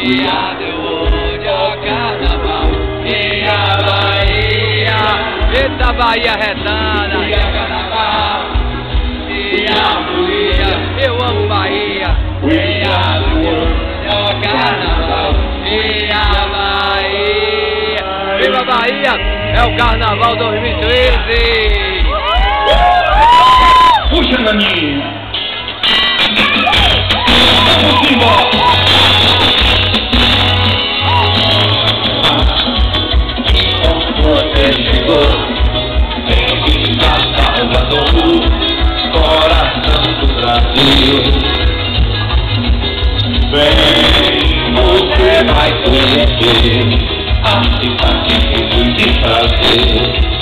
Viado, eu hoje ao carnaval. Minha Bahia, Eita Bahia retada, minha carnaval. Minha Bahia, eu amo Bahia. viado, eu hoje ao carnaval. Minha Bahia, Viva Bahia, é o Carnaval 2013. Puxa, Naninha! Vamos embora! você chegou. Bem-vindo a Salvador, coração do Brasil. Vem, você vai conhecer a cidade que de prazer,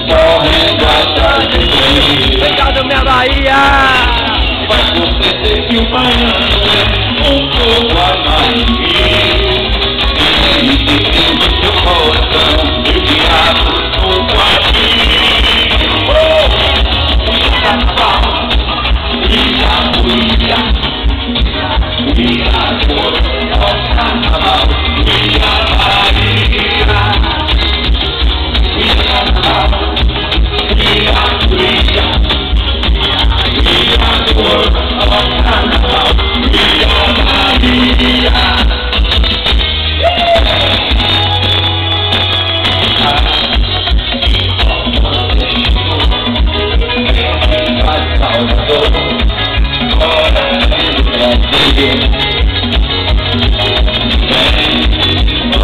correndo atrás de mim. Obrigado, minha Bahia. Vai você ter que o baiano um pouco a mais de mim. E dentro do seu coração, o diabo com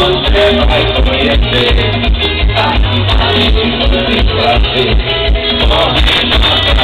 você vai conhecer a cidade de prazer, correndo atrás.